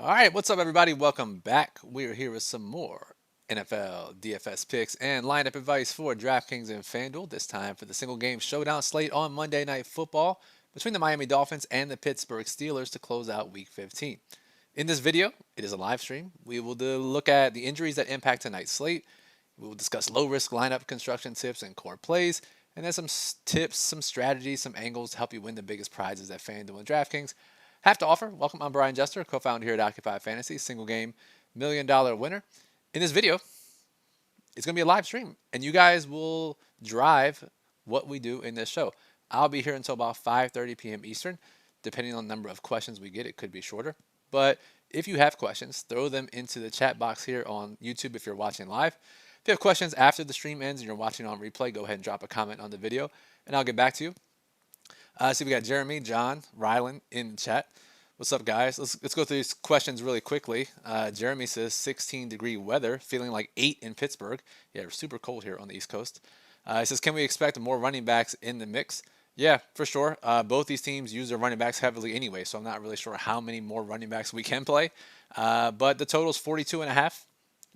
All right, what's up, everybody? Welcome back. We're here with some more NFL DFS picks and lineup advice for DraftKings and FanDuel. This time for the single game showdown slate on Monday Night Football between the Miami Dolphins and the Pittsburgh Steelers to close out Week 15. In this video, it is a live stream. We will look at the injuries that impact tonight's slate. We will discuss low risk lineup construction tips and core plays, and then some tips, some strategies, some angles to help you win the biggest prizes at FanDuel and DraftKings have to offer. Welcome, I'm Brian Jester, co-founder here at Occupy Fantasy, single game $1 million winner. In this video, it's going to be a live stream, and you guys will drive what we do in this show. I'll be here until about 5:30 p.m. Eastern. Depending on the number of questions we get, it could be shorter. But if you have questions, throw them into the chat box here on YouTube if you're watching live. If you have questions after the stream ends and you're watching on replay, go ahead and drop a comment on the video, and I'll get back to you. So we got Jeremy, John, Rylan in the chat. What's up, guys? Let's go through these questions really quickly. Jeremy says 16-degree weather, feeling like 8 in Pittsburgh. Yeah, we're super cold here on the East Coast. He says, can we expect more running backs in the mix? Yeah, for sure. Both these teams use their running backs heavily anyway, so I'm not really sure how many more running backs we can play. But the total's 42.5,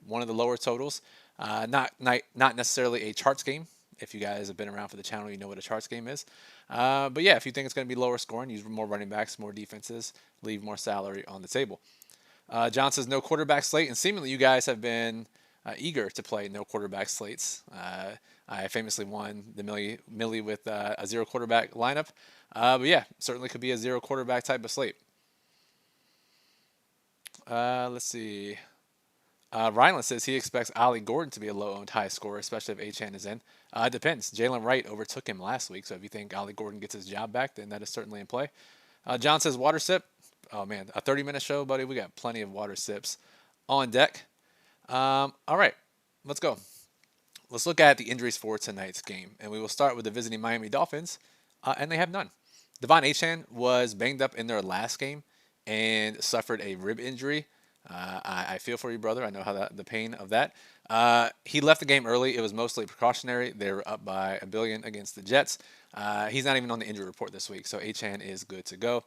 one of the lower totals. Not necessarily a charts game. If you guys have been around for the channel, you know what a charts game is. But yeah, if you think it's going to be lower scoring, use more running backs, more defenses, leave more salary on the table. John says no quarterback slate, and seemingly you guys have been eager to play no quarterback slates. I famously won the Millie with a zero quarterback lineup. But yeah, certainly could be a zero quarterback type of slate. Let's see. Rylan says he expects Ollie Gordon to be a low-owned high scorer, especially if Achane is in. It depends. Jalen Wright overtook him last week, so if you think Ollie Gordon gets his job back, then that is certainly in play. John says water sip. Oh, man, a 30-minute show, buddy. We got plenty of water sips on deck. All right, let's go. Let's look at the injuries for tonight's game, and we will start with the visiting Miami Dolphins, and they have none. Devon Achane was banged up in their last game and suffered a rib injury. I feel for you, brother. I know how the pain of that. He left the game early. It was mostly precautionary. They were up by $1 billion against the Jets. He's not even on the injury report this week, so Achane is good to go.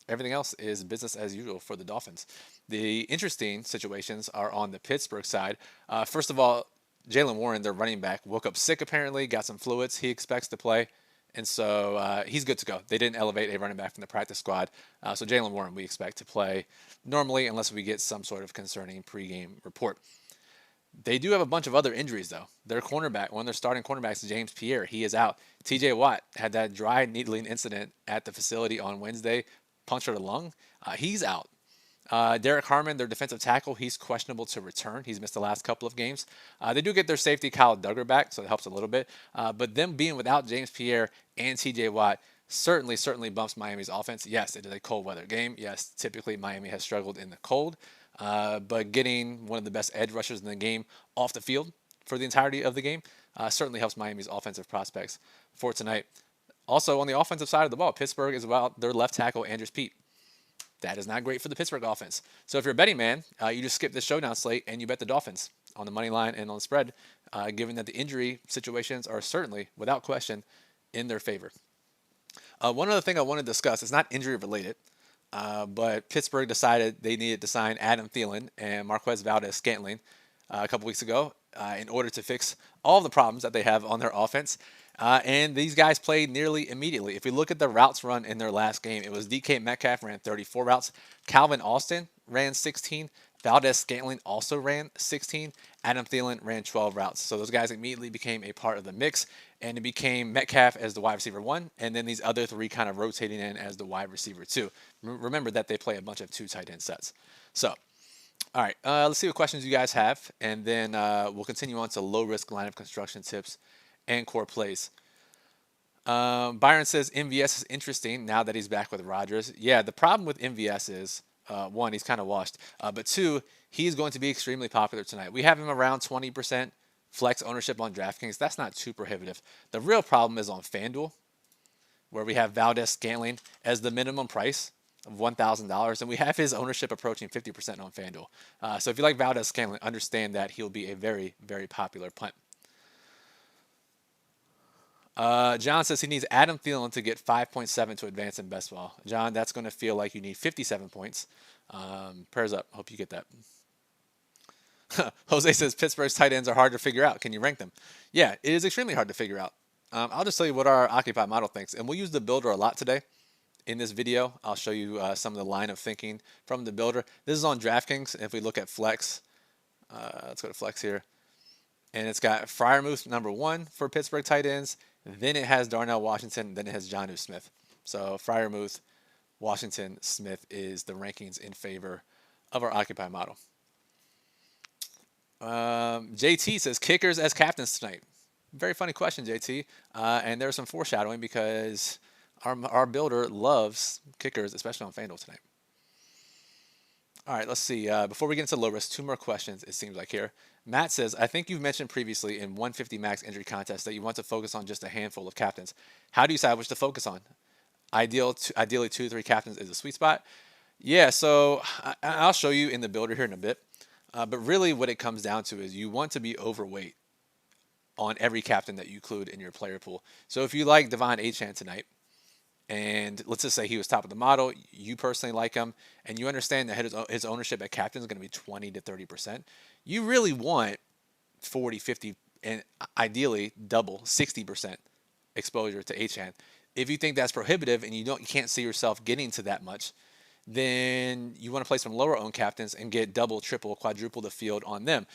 Everything else is business as usual for the Dolphins. The interesting situations are on the Pittsburgh side. First of all, Jalen Warren, their running back, woke up sick apparently, got some fluids. He expects to play. And so he's good to go. They didn't elevate a running back from the practice squad. So Jalen Warren, we expect to play normally unless we get some sort of concerning pregame report. They do have a bunch of other injuries, though. Their cornerback, one of their starting cornerbacks, James Pierre, he is out. TJ Watt had that dry needling incident at the facility on Wednesday, punctured a lung. He's out. Derek Harmon, their defensive tackle, he's questionable to return. He's missed the last couple of games. They do get their safety, Kyle Duggar, back, so it helps a little bit. But them being without James Pierre and TJ Watt certainly bumps Miami's offense. Yes, it is a cold weather game. Yes, typically Miami has struggled in the cold. But getting one of the best edge rushers in the game off the field for the entirety of the game certainly helps Miami's offensive prospects for tonight. Also, on the offensive side of the ball, Pittsburgh is without their left tackle, Andrews Pete. That is not great for the Pittsburgh offense. So if you're a betting man, you just skip this showdown slate and you bet the Dolphins on the money line and on the spread, given that the injury situations are certainly, without question, in their favor. One other thing I want to discuss is not injury related, but Pittsburgh decided they needed to sign Adam Thielen and Marquez Valdes-Scantling a couple weeks ago in order to fix all the problems that they have on their offense. And these guys played nearly immediately. If we look at the routes run in their last game, it was DK Metcalf ran 34 routes. Calvin Austin ran 16. Valdes-Scantling also ran 16. Adam Thielen ran 12 routes. So those guys immediately became a part of the mix, and it became Metcalf as the wide receiver 1, and then these other 3 kind of rotating in as the wide receiver 2. Remember that they play a bunch of 2 tight end sets. So, all right, let's see what questions you guys have, and then we'll continue on to low-risk lineup construction tips and core plays. Byron says MVS is interesting now that he's back with Rodgers. Yeah, the problem with MVS is, one, he's kind of washed. But 2, he's going to be extremely popular tonight. We have him around 20% flex ownership on DraftKings. That's not too prohibitive. The real problem is on FanDuel, where we have Valdes-Scantling as the minimum price of $1,000, and we have his ownership approaching 50% on FanDuel. So if you like Valdes-Scantling, understand that he'll be a very, very popular punt. John says he needs Adam Thielen to get 5.7 to advance in best ball. John, that's going to feel like you need 57 points. Prayers up. Hope you get that. Jose says Pittsburgh's tight ends are hard to figure out. Can you rank them? Yeah, it is extremely hard to figure out. I'll just tell you what our Occupy model thinks, and we'll use the builder a lot today. In this video, I'll show you some of the line of thinking from the builder. This is on DraftKings. If we look at Flex, let's go to Flex here. And it's got Freiermuth number 1 for Pittsburgh tight ends. Then it has Darnell Washington. Then it has Jonnu Smith. So Freiermuth, Washington, Smith is the rankings in favor of our Occupy model. JT says kickers as captains tonight. Very funny question, JT. And there's some foreshadowing because our builder loves kickers, especially on FanDuel tonight. All right, let's see. Before we get into low risk, 2 more questions, it seems like here. Matt says, I think you've mentioned previously in 150 max injury contest that you want to focus on just a handful of captains. How do you decide which to focus on? Ideally, 2 to 3 captains is a sweet spot. Yeah, so I'll show you in the builder here in a bit. But really what it comes down to is you want to be overweight on every captain that you include in your player pool. So if you like Devon Achane tonight, and let's just say he was top of the model, you personally like him, and you understand that his ownership at captain is going to be 20 to 30%, you really want 40, 50, and ideally double 60% exposure to Achane. If you think that's prohibitive and you can't see yourself getting to that much, then you want to play some lower owned captains and get double, triple, quadruple the field on them.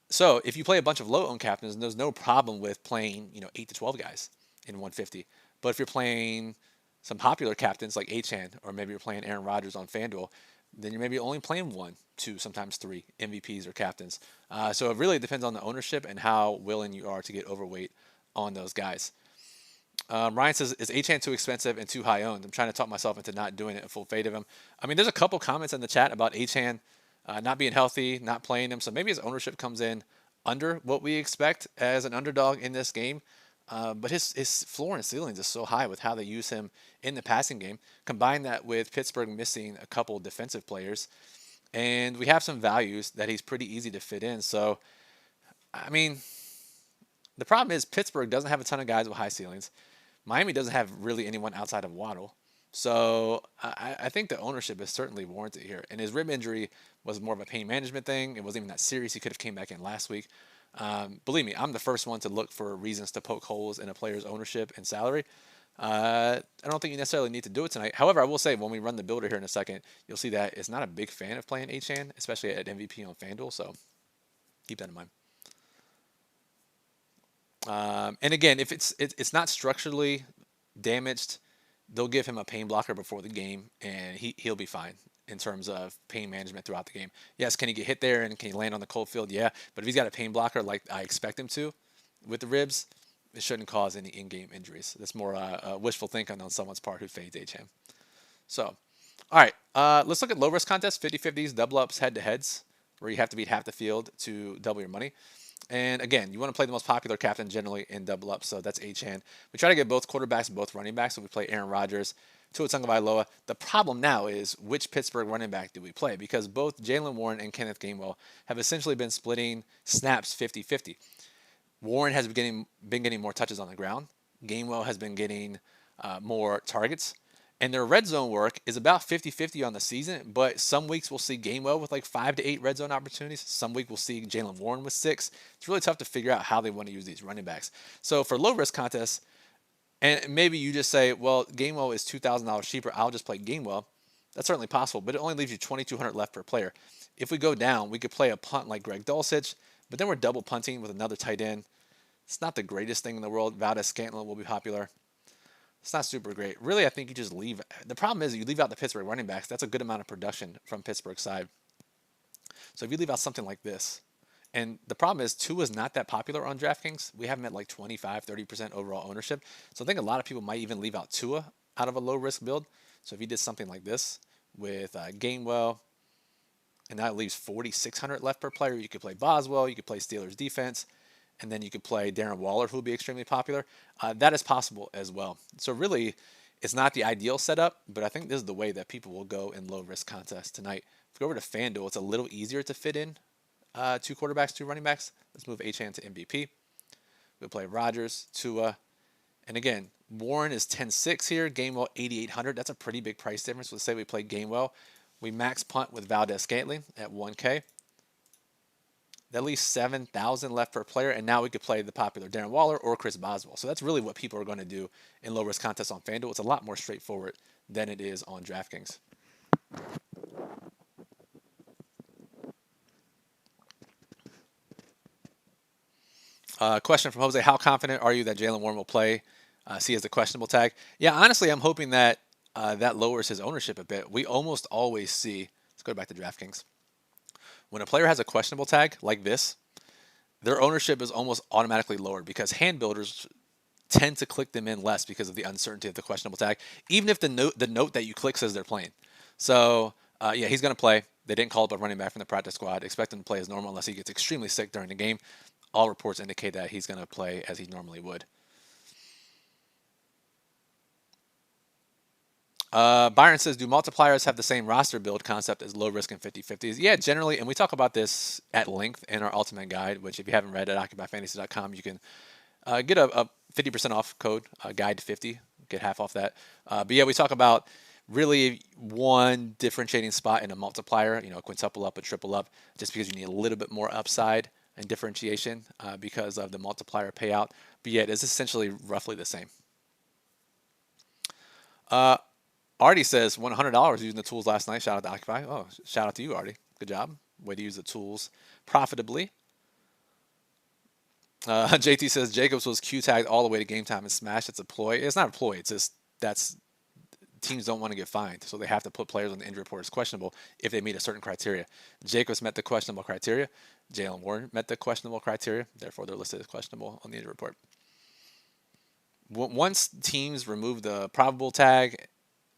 So if you play a bunch of low owned captains, there's no problem with playing 8 to 12 guys in 150. But if you're playing some popular captains like Achane, or maybe you're playing Aaron Rodgers on FanDuel, then you're maybe only playing 1, 2, sometimes 3 MVPs or captains. So it really depends on the ownership and how willing you are to get overweight on those guys. Ryan says, is Achane too expensive and too high owned? I'm trying to talk myself into not doing it a full fade of him. I mean, there's a couple comments in the chat about Achane not being healthy, not playing him. So maybe his ownership comes in under what we expect as an underdog in this game. But his floor and ceilings is so high with how they use him in the passing game. Combine that with Pittsburgh missing a couple defensive players. And we have some values that he's pretty easy to fit in. So, I mean, the problem is Pittsburgh doesn't have a ton of guys with high ceilings. Miami doesn't have really anyone outside of Waddle. So I think the ownership is certainly warranted here. And his rib injury was more of a pain management thing. It wasn't even that serious. He could have came back in last week. Believe me, I'm the first one to look for reasons to poke holes in a player's ownership and salary. I don't think you necessarily need to do it tonight. However, I will say when we run the builder here in a second, you'll see that it's not a big fan of playing Achane, especially at MVP on FanDuel. So keep that in mind. And again, if it's not structurally damaged, they'll give him a pain blocker before the game, and he'll be fine in terms of pain management throughout the game. Yes, can he get hit there and can he land on the cold field? Yeah, but if he's got a pain blocker like I expect him to with the ribs, it shouldn't cause any in-game injuries. That's more wishful thinking on someone's part who fades Achane. So, all right, let's look at low-risk contests, 50-50s, double-ups, head-to-heads, where you have to beat half the field to double your money. And again, you want to play the most popular captain generally in double up, so that's Achane. We try to get both quarterbacks and both running backs, so we play Aaron Rodgers, Tua Tagovailoa. The problem now is which Pittsburgh running back do we play? Because both Jaylen Warren and Kenneth Gainwell have essentially been splitting snaps 50-50. Warren has been getting more touches on the ground. Gainwell has been getting more targets. And their red zone work is about 50-50 on the season, but some weeks we'll see Gainwell with like 5 to 8 red zone opportunities. Some week we'll see Jaylen Warren with 6. It's really tough to figure out how they want to use these running backs. So for low risk contests, and maybe you just say, well, Gainwell is $2,000 cheaper, I'll just play Gainwell. That's certainly possible, but it only leaves you $2,200 left per player. If we go down, we could play a punt like Greg Dulcich, but then we're double punting with another tight end. It's not the greatest thing in the world. Valdez-Scantling will be popular. It's not super great. Really, I think you just leave. The problem is you leave out the Pittsburgh running backs. That's a good amount of production from Pittsburgh's side. So if you leave out something like this, and the problem is Tua is not that popular on DraftKings. We have him at like 25, 30% overall ownership. So I think a lot of people might even leave out Tua out of a low-risk build. So if you did something like this with Gainwell, and that leaves $4,600 left per player, you could play Boswell, you could play Steelers defense, and then you could play Darren Waller, who would be extremely popular. That is possible as well. So really, it's not the ideal setup, but I think this is the way that people will go in low-risk contests tonight. If we go over to FanDuel, it's a little easier to fit in 2 quarterbacks, 2 running backs. Let's move Achane to MVP. We'll play Rodgers, Tua, And again, Warren is 10.6 here, Gainwell 8,800. That's a pretty big price difference. Let's say we play Gainwell. We max punt with Valdez-Scantling at 1K. That leaves 7,000 left per player, and now we could play the popular Darren Waller or Chris Boswell. So that's really what people are going to do in low-risk contests on FanDuel. It's a lot more straightforward than it is on DraftKings. Question from Jose: how confident are you that Jalen Warren will play? See as the questionable tag. Yeah, honestly, I'm hoping that that lowers his ownership a bit. We almost always see. Let's go back to DraftKings. When a player has a questionable tag like this, their ownership is almost automatically lowered because hand builders tend to click them in less because of the uncertainty of the questionable tag, even if the note that you click says they're playing. So yeah, he's going to play. They didn't call up a running back from the practice squad. Expect him to play as normal unless he gets extremely sick during the game. All reports indicate that he's going to play as he normally would. Byron says, do multipliers have the same roster build concept as low risk and 50-50s? Yeah, generally, and we talk about this at length in our ultimate guide, which if you haven't read at occupyfantasy.com, you can get a 50% off code, guide to 50, get half off that. But yeah, we talk about really one differentiating spot in a multiplier, a quintuple up, a triple up, just because you need a little bit more upside and differentiation because of the multiplier payout. But yeah, it is essentially roughly the same. Artie says $100 using the tools last night. Shout out to Occupy. Oh, shout out to you, Artie. Good job. Way to use the tools profitably. JT says Jacobs was Q tagged all the way to game time and smashed. It's a ploy. It's not a ploy. It's just teams don't want to get fined, so they have to put players on the injury report as questionable if they meet a certain criteria. Jacobs met the questionable criteria. Jalen Warren met the questionable criteria. Therefore, they're listed as questionable on the injury report. Once teams remove the probable tag,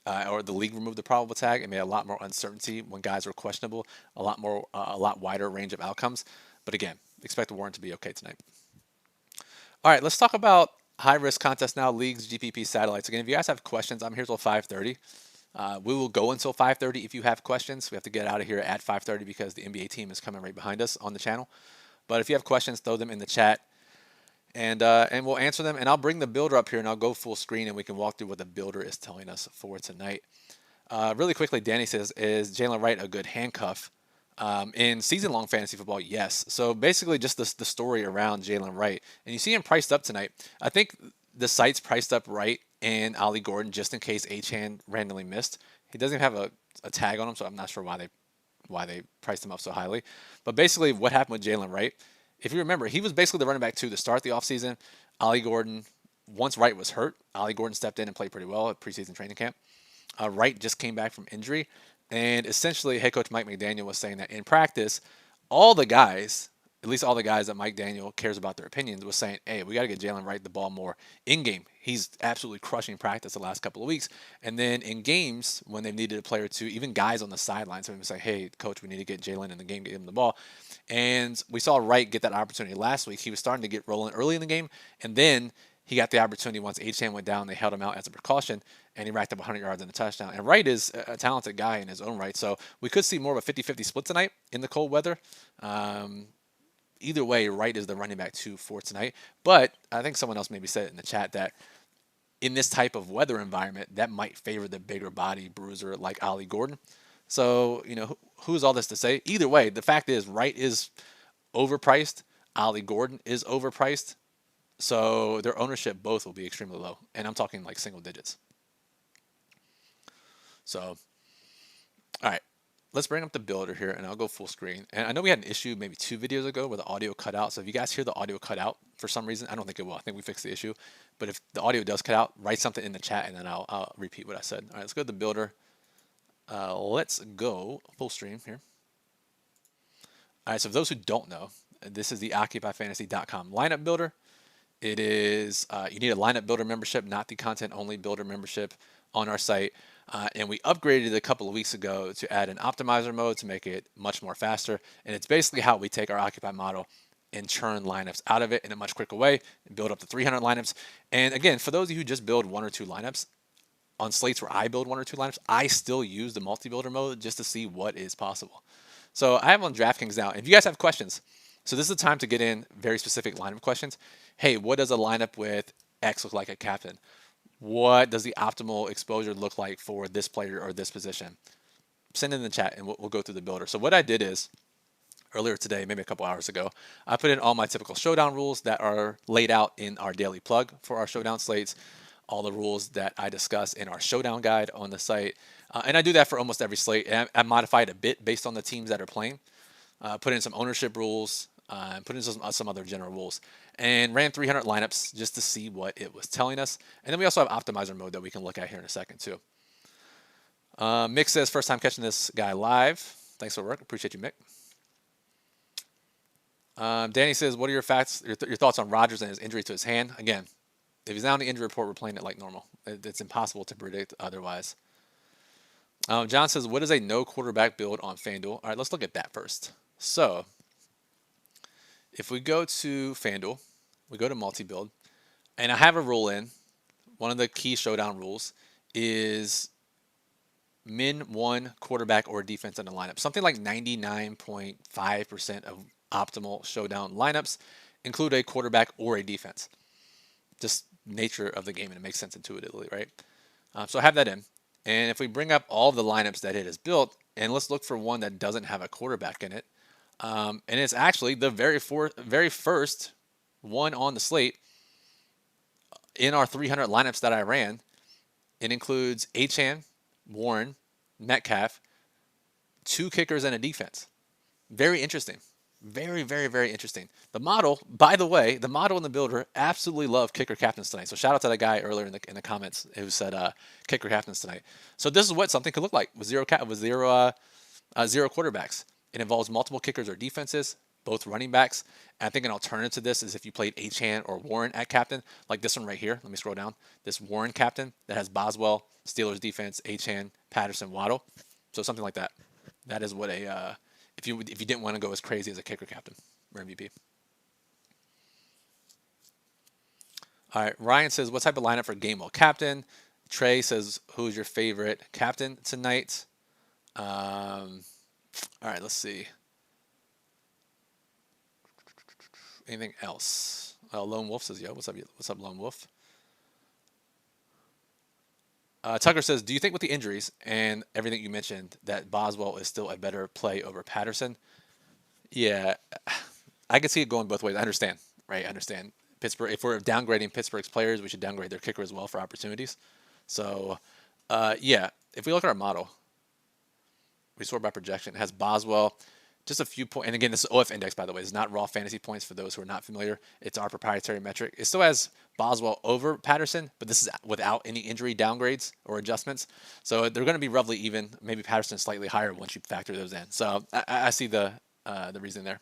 or the league removed the probable tag, it made a lot more uncertainty when guys were questionable, a lot wider range of outcomes. But again, expect the Warren to be okay tonight. All right, let's talk about high-risk contest now, leagues, GPP, satellites. Again, if you guys have questions, I'm here till 5:30. We will go until 5:30 if you have questions. We have to get out of here at 5:30 because the NBA team is coming right behind us on the channel. But if you have questions, throw them in the chat, and we'll answer them. And I'll bring the builder up here, and I'll go full screen, and we can walk through what the builder is telling us for tonight. Really quickly, Danny says, is Jalen Wright a good handcuff? In season-long fantasy football, yes. So basically just the story around Jalen Wright. And you see him priced up tonight. I think the site's priced up Wright and Ollie Gordon just in case Achane randomly missed. He doesn't have a tag on him, so I'm not sure why they priced him up so highly. But basically what happened with Jalen Wright, if you remember, he was basically the running back 2 to start the offseason. Ollie Gordon, once Wright was hurt, Ollie Gordon stepped in and played pretty well at preseason training camp. Wright just came back from injury. And essentially, head coach Mike McDaniel was saying that in practice, all the guys, at least all the guys that Mike Daniel cares about their opinions, was saying, hey, we got to get Jalen Wright the ball more in-game. He's absolutely crushing practice the last couple of weeks. And then in games, when they needed a player or two, even guys on the sidelines, have been saying, hey, coach, we need to get Jalen in the game, get him the ball. And we saw Wright get that opportunity last week. He was starting to get rolling early in the game, and then he got the opportunity once Achane went down. They held him out as a precaution, and he racked up 100 yards and a touchdown. And Wright is a talented guy in his own right. So we could see more of a 50-50 split tonight in the cold weather. Either way, Wright is the running back 2 for tonight. But I think someone else maybe said it in the chat that in this type of weather environment, that might favor the bigger body bruiser like Ollie Gordon. So, who's all this to say? Either way, the fact is Wright is overpriced. Ollie Gordon is overpriced. So their ownership both will be extremely low. And I'm talking like single digits. So, all right, let's bring up the builder here, and I'll go full screen. And I know we had an issue maybe 2 videos ago where the audio cut out. So if you guys hear the audio cut out for some reason, I don't think it will. I think we fixed the issue. But if the audio does cut out, write something in the chat, and then I'll repeat what I said. All right, let's go to the builder. Let's go full stream here. All right, so for those who don't know, this is the OccupyFantasy.com lineup builder. It is, you need a lineup builder membership, not the content only builder membership on our site. And we upgraded it a couple of weeks ago to add an optimizer mode to make it much more faster. And it's basically how we take our Occupy model and churn lineups out of it in a much quicker way and build up to 300 lineups. And again, for those of you who just build 1 or 2 lineups, on slates where I build 1 or 2 lineups, I still use the multi-builder mode just to see what is possible. So I have on DraftKings now. If you guys have questions, so this is the time to get in very specific lineup questions. Hey, what does a lineup with X look like a captain? What does the optimal exposure look like for this player or this position? Send it in the chat and we'll go through the builder. So what I did is earlier today, maybe a couple hours ago, I put in all my typical showdown rules that are laid out in our daily plug for our showdown slates, all the rules that I discuss in our showdown guide on the site. And I do that for almost every slate. And I modify it a bit based on the teams that are playing. Put in some ownership rules, and put in some other general rules, and ran 300 lineups just to see what it was telling us. And then we also have optimizer mode that we can look at here in a second too. Mick says, first time catching this guy live. Thanks for work. Appreciate you, Mick. Danny says, what are your thoughts on Rodgers and his injury to his hand? Again, if he's not on the injury report, we're playing it like normal. It's impossible to predict otherwise. John says, what is a no quarterback build on FanDuel? All right, let's look at that first. So if we go to FanDuel, we go to multi-build, and I have a rule in. One of the key showdown rules is min one quarterback or defense in the lineup. Something like 99.5% of optimal showdown lineups include a quarterback or a defense. Just nature of the game, and it makes sense intuitively, right? So I have that in. And if we bring up all the lineups that it has built, and let's look for one that doesn't have a quarterback in it, and it's actually the very first one on the slate in our 300 lineups that I ran. It includes Achane, Warren, Metcalf, 2 kickers, and a defense. Very interesting. Very, very, very interesting. The model, by the way, the model and the builder absolutely love kicker captains tonight. So shout out to that guy earlier in the comments who said kicker captains tonight. So this is what something could look like with zero quarterbacks. It involves multiple kickers or defenses, both running backs. And I think an alternative to this is if you played Achane or Warren at captain, like this one right here. Let me scroll down. This Warren captain that has Boswell, Steelers defense, Achane, Patterson, Waddle. So something like that. That is what a if you didn't want to go as crazy as a kicker captain or MVP. All right, Ryan says, what type of lineup for Gamewell captain? Trey says, who's your favorite captain tonight? All right, let's see. Anything else? Lone Wolf says, yo, what's up, Lone Wolf? Tucker says, do you think with the injuries and everything you mentioned that Boswell is still a better play over Patterson? Yeah, I can see it going both ways. I understand, right? I understand. Pittsburgh, if we're downgrading Pittsburgh's players, we should downgrade their kicker as well for opportunities. So, yeah, if we look at our model, we sort by projection. It has Boswell, just a few points. And again, this is OF index, by the way. It's not raw fantasy points for those who are not familiar. It's our proprietary metric. It still has Boswell over Patterson, but this is without any injury downgrades or adjustments. So they're going to be roughly even. Maybe Patterson slightly higher once you factor those in. So I see the reason there.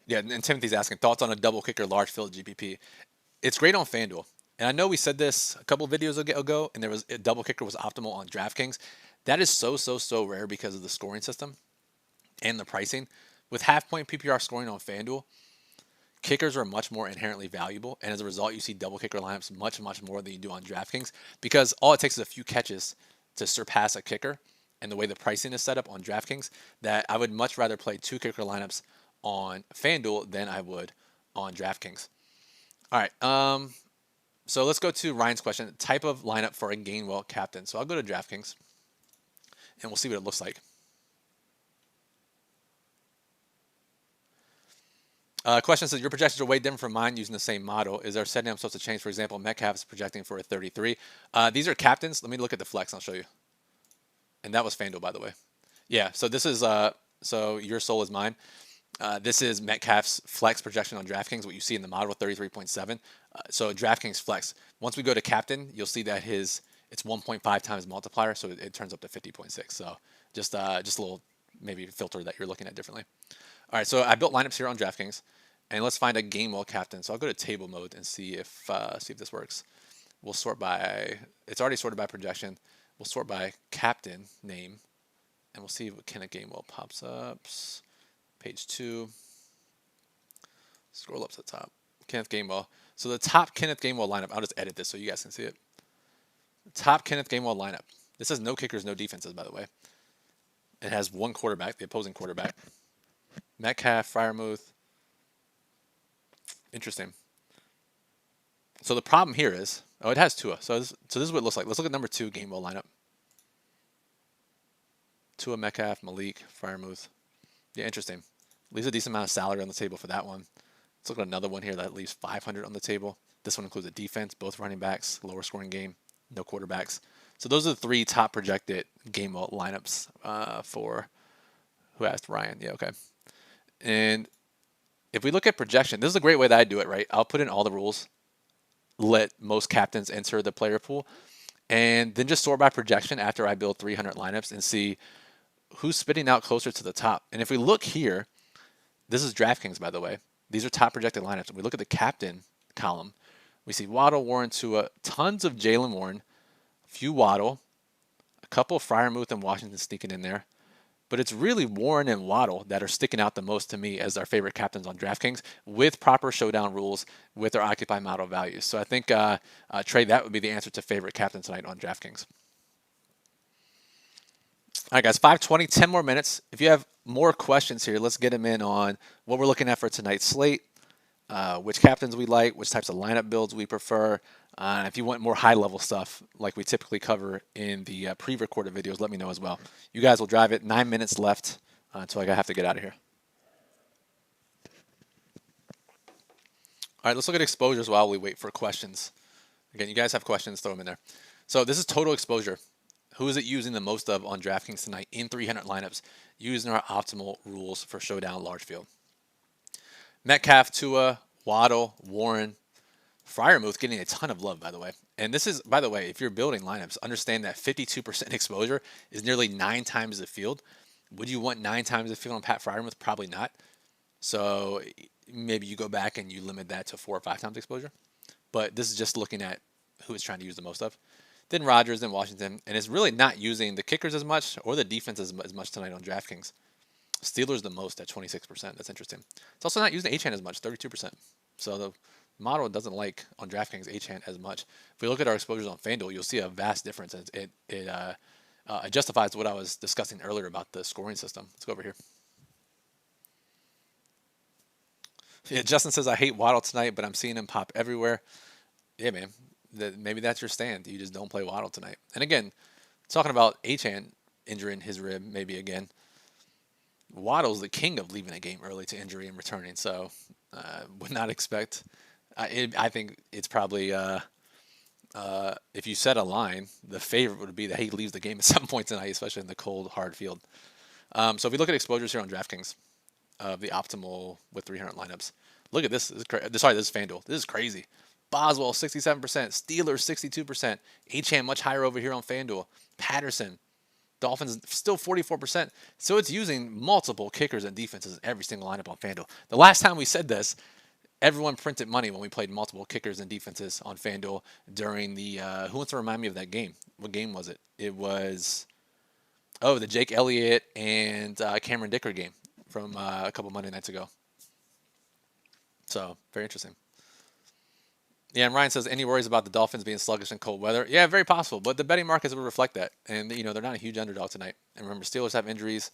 Yeah, and Timothy's asking, thoughts on a double kicker large field GPP. It's great on FanDuel. And I know we said this a couple of videos ago, and there was a double kicker was optimal on DraftKings. That is so rare because of the scoring system and the pricing. With half-point PPR scoring on FanDuel, kickers are much more inherently valuable, and as a result, you see double kicker lineups much more than you do on DraftKings because all it takes is a few catches to surpass a kicker. And the way the pricing is set up on DraftKings, that I would much rather play 2 kicker lineups on FanDuel than I would on DraftKings. All right. So let's go to Ryan's question. Type of lineup for a Gainwell captain. So I'll go to DraftKings, and we'll see what it looks like. Question says, your projections are way different from mine using the same model. Is there a setting I'm supposed to change? For example, Metcalf is projecting for a 33. These are captains. Let me look at the flex. I'll show you. And that was FanDuel, by the way. Yeah, so this is, so your soul is mine. This is Metcalf's flex projection on DraftKings, what you see in the model, 33.7. So DraftKings flex. Once we go to captain, you'll see that it's 1.5 times multiplier, so it turns up to 50.6. So just a little maybe filter that you're looking at differently. All right, so I built lineups here on DraftKings, and let's find a Gamewell captain. So I'll go to table mode and see if this works. We'll sort by, it's already sorted by projection. We'll sort by captain name, and we'll see what Kenneth Gamewell pops up. Page 2. Scroll up to the top. Kenneth Gamewell. So the top Kenneth Gamewell lineup, I'll just edit this so you guys can see it. Top Kenneth Gamewell lineup. This has no kickers, no defenses, by the way. It has one quarterback, the opposing quarterback. Metcalf, Freiermuth. Interesting. So the problem here is, oh, it has Tua. So this is what it looks like. Let's look at number 2 game well lineup. Tua, Metcalf, Malik, Freiermuth. Yeah, interesting. Leaves a decent amount of salary on the table for that one. Let's look at another one here that leaves 500 on the table. This one includes a defense, both running backs, lower scoring game, no quarterbacks. So those are the 3 top projected game well lineups for who asked Ryan. Yeah, okay. And if we look at projection, this is a great way that I do it, right? I'll put in all the rules, let most captains enter the player pool, and then just sort by projection after I build 300 lineups and see who's spitting out closer to the top. And if we look here, this is DraftKings, by the way. These are top projected lineups. If we look at the captain column, we see Waddle, Warren, Tua, tons of Jalen Warren, a few Waddle, a couple of Freiermuth and Washington sneaking in there. But it's really Warren and Waddle that are sticking out the most to me as our favorite captains on DraftKings with proper showdown rules with their occupy model values. So I think, Trey, that would be the answer to favorite captain tonight on DraftKings. All right, guys, 5:20, 10 more minutes. If you have more questions here, let's get them in on what we're looking at for tonight's slate, which captains we like, which types of lineup builds we prefer. If you want more high-level stuff like we typically cover in the pre-recorded videos, let me know as well. You guys will drive it. 9 minutes left until I have to get out of here. All right, let's look at exposures while we wait for questions. Again, you guys have questions, throw them in there. So this is total exposure. Who is it using the most of on DraftKings tonight in 300 lineups using our optimal rules for showdown large field? Metcalf, Tua, Waddle, Warren, Freiermuth getting a ton of love, by the way. And this is, by the way, if you're building lineups, understand that 52% exposure is nearly 9 times the field. Would you want 9 times the field on Pat Freiermuth? Probably not. So maybe you go back and you limit that to 4 or 5 times exposure. But this is just looking at who it's trying to use the most of. Then Rodgers, then Washington. And it's really not using the kickers as much or the defense as much tonight on DraftKings. Steelers the most at 26%. That's interesting. It's also not using Achane as much, 32%. So the model doesn't like on DraftKings Achane as much. If we look at our exposures on FanDuel, you'll see a vast difference. It justifies what I was discussing earlier about the scoring system. Let's go over here. Yeah, Justin says, I hate Waddle tonight, but I'm seeing him pop everywhere. Yeah, man. Maybe that's your stand. You just don't play Waddle tonight. And again, talking about Achane injuring his rib maybe again. Waddle's the king of leaving a game early to injury and returning, so would not expect. I think it's probably if you set a line, the favorite would be that he leaves the game at some point tonight, especially in the cold, hard field. So if you look at exposures here on DraftKings of the optimal with 300 lineups, look at this. This is FanDuel. This is crazy. Boswell 67%, Steelers 62%, Achane much higher over here on FanDuel. Patterson. Dolphins still 44%. So it's using multiple kickers and defenses in every single lineup on FanDuel. The last time we said this, everyone printed money when we played multiple kickers and defenses on FanDuel during the, who wants to remind me of that game? What game was it? It was, the Jake Elliott and Cameron Dicker game from a couple Monday nights ago. So, very interesting. Yeah, and Ryan says, any worries about the Dolphins being sluggish in cold weather? Yeah, very possible, but the betting markets will reflect that. And, they're not a huge underdog tonight. And remember, Steelers have injuries.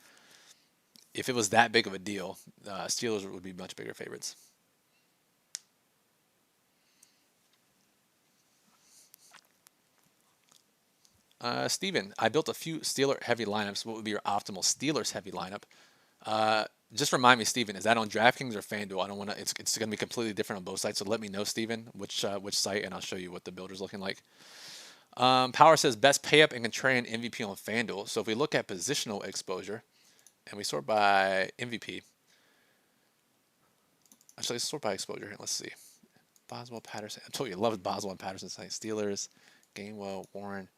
If it was that big of a deal, Steelers would be much bigger favorites. Steven, I built a few Steeler-heavy lineups. What would be your optimal Steelers-heavy lineup? Just remind me, Steven, is that on DraftKings or FanDuel? I don't want to. It's going to be completely different on both sites. So let me know, Steven, which site, and I'll show you what the builder's looking like. Power says best pay up and contrarian MVP on FanDuel. So if we look at positional exposure, and we sort by MVP. Actually, let's sort by exposure here. Let's see. Boswell, Patterson. I told you, I love Boswell and Patterson tonight. Steelers, Gainwell, Warren.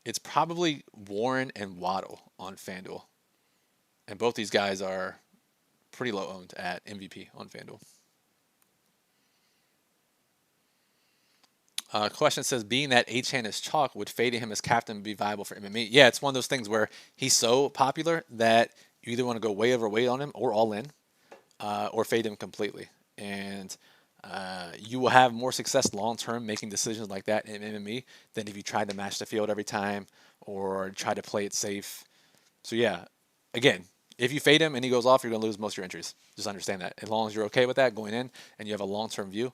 It's probably Warren and Waddle on FanDuel. And both these guys are pretty low owned at MVP on FanDuel. Question says, being that Achane is chalk, would fading him as captain be viable for MME? Yeah, it's one of those things where he's so popular that you either want to go way overweight on him or all in, or fade him completely. And you will have more success long-term making decisions like that in MME than if you tried to match the field every time or try to play it safe. So yeah, again, If you fade him and he goes off, you're going to lose most of your entries. Just understand that. As long as you're okay with that going in and you have a long-term view,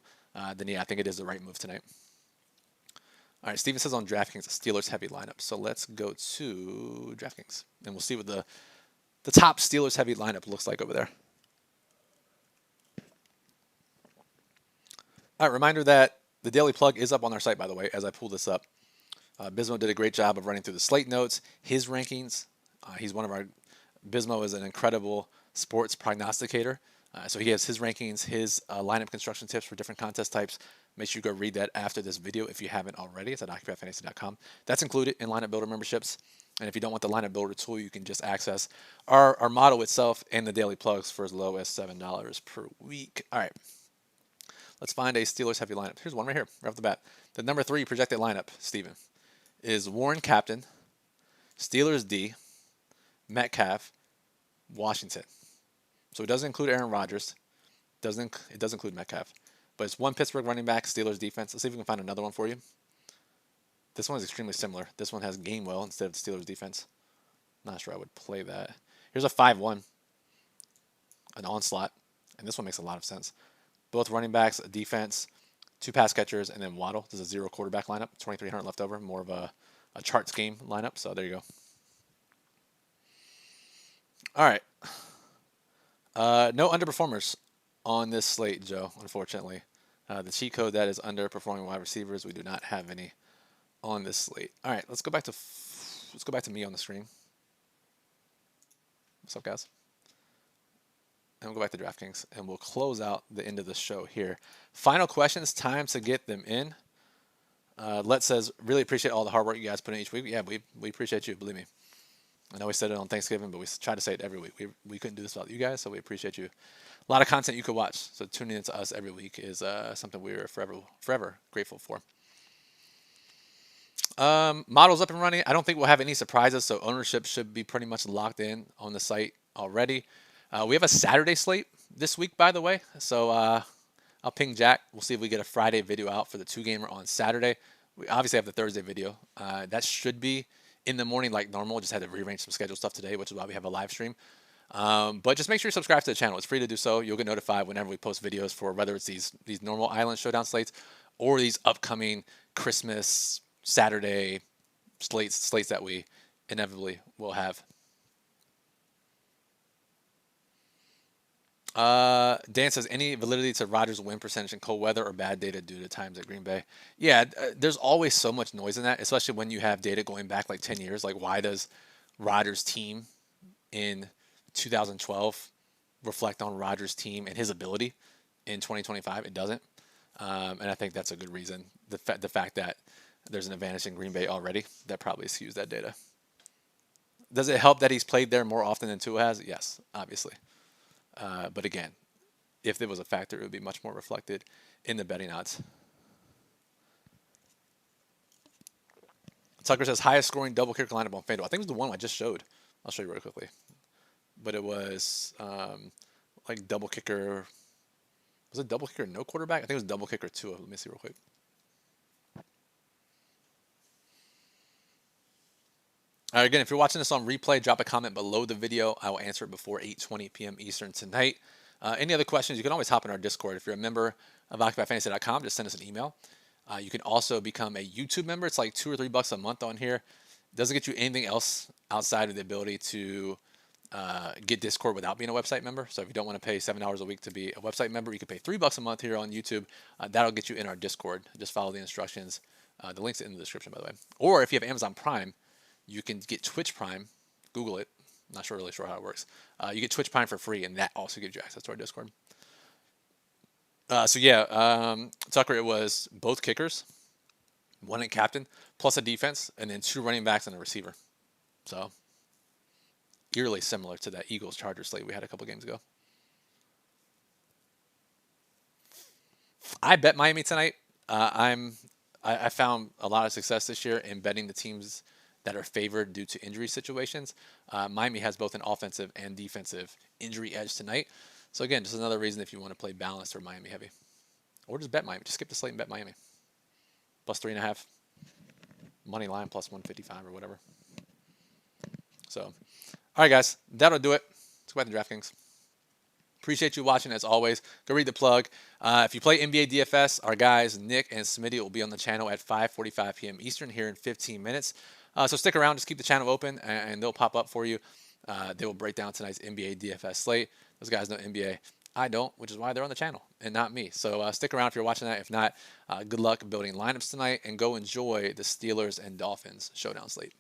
then yeah, I think it is the right move tonight. All right, Steven says on DraftKings, a Steelers heavy lineup. So let's go to DraftKings and we'll see what the top Steelers heavy lineup looks like over there. All right, reminder that the daily plug is up on our site, by the way, as I pull this up. Bismo did a great job of running through the slate notes, his rankings. Bismo is an incredible sports prognosticator. So he has his rankings, his lineup construction tips for different contest types. Make sure you go read that after this video if you haven't already. It's at OccupyFantasy.com. That's included in Lineup Builder memberships. And if you don't want the Lineup Builder tool, you can just access our model itself and the daily plugs for as low as $7 per week. All right. Let's find a Steelers heavy lineup. Here's one right here, right off the bat. The number 3 projected lineup, Steven, is Warren Captain, Steelers D, Metcalf, Washington. So it doesn't include Aaron Rodgers. It does include Metcalf. But it's one Pittsburgh running back, Steelers defense. Let's see if we can find another one for you. This one is extremely similar. This one has Gainwell instead of the Steelers defense. Not sure I would play that. Here's a 5-1, an onslaught. And this one makes a lot of sense. Both running backs, a defense, 2 pass catchers, and then Waddle. This is a 0 quarterback lineup. 2,300 left over. More of a charts game lineup. So there you go. All right. No underperformers on this slate, Joe, unfortunately. The cheat code that is underperforming wide receivers, we do not have any on this slate. All right, let's go back to me on the screen. What's up, guys? And we'll go back to DraftKings, and we'll close out the end of the show here. Final questions, time to get them in. Let says, really appreciate all the hard work you guys put in each week. Yeah, we appreciate you, believe me. I know we said it on Thanksgiving, but we try to say it every week. We couldn't do this without you guys, so we appreciate you. A lot of content you could watch, so tuning into us every week is something we're forever grateful for. Models up and running. I don't think we'll have any surprises, so ownership should be pretty much locked in on the site already. We have a Saturday slate this week, by the way, so I'll ping Jack. We'll see if we get a Friday video out for the 2-gamer on Saturday. We obviously have the Thursday video. That should be in the morning like normal. Just had to rearrange some schedule stuff today, which is why we have a live stream. But just make sure you subscribe to the channel. It's free to do so. You'll get notified whenever we post videos for whether it's these normal Island Showdown slates or these upcoming Christmas Saturday slates that we inevitably will have. Dan says, any validity to Rodgers' win percentage in cold weather or bad data due to times at Green Bay? Yeah, there's always so much noise in that, especially when you have data going back like 10 years. Like, why does Rodgers' team in 2012 reflect on Rodgers' team and his ability in 2025? It doesn't. And I think that's a good reason. The fact that there's an advantage in Green Bay already, that probably skews that data. Does it help that he's played there more often than Tua has? Yes, obviously. But again, if there was a factor, it would be much more reflected in the betting odds. Tucker says, highest scoring double kicker lineup on FanDuel. I think it was the one I just showed. I'll show you real quickly. But it was like double kicker. Was it double kicker no quarterback? I think it was double kicker 2. Let me see real quick. All right, again, if you're watching this on replay, drop a comment below the video. I will answer it before 8:20 p.m. Eastern tonight. Any other questions, you can always hop in our Discord. If you're a member of OccupyFantasy.com, just send us an email. You can also become a YouTube member. It's like $2 or $3 a month on here. It doesn't get you anything else outside of the ability to get Discord without being a website member. So if you don't want to pay $7 a week to be a website member, you can pay $3 a month here on YouTube. That'll get you in our Discord. Just follow the instructions. The link's in the description, by the way. Or if you have Amazon Prime, you can get Twitch Prime. Google it. I'm not really sure how it works. You get Twitch Prime for free, and that also gives you access to our Discord. Tucker, it was both kickers, one in captain, plus a defense, and then 2 running backs and a receiver. So, eerily similar to that Eagles-Chargers slate we had a couple games ago. I bet Miami tonight. I found a lot of success this year in betting the teams that are favored due to injury situations. Miami has both an offensive and defensive injury edge tonight. So again, just another reason if you want to play balanced or Miami heavy. Or just bet Miami. Just skip the slate and bet Miami. Plus 3.5. Money line plus 155 or whatever. So, all right, guys. That'll do it. go back to DraftKings. Appreciate you watching as always. Go read the plug. If you play NBA DFS, our guys Nick and Smitty will be on the channel at 5:45 p.m. Eastern here in 15 minutes. So stick around, just keep the channel open, and they'll pop up for you. They will break down tonight's NBA DFS slate. Those guys know NBA. I don't, which is why they're on the channel and not me. So stick around if you're watching that. If not, good luck building lineups tonight, and go enjoy the Steelers and Dolphins showdown slate.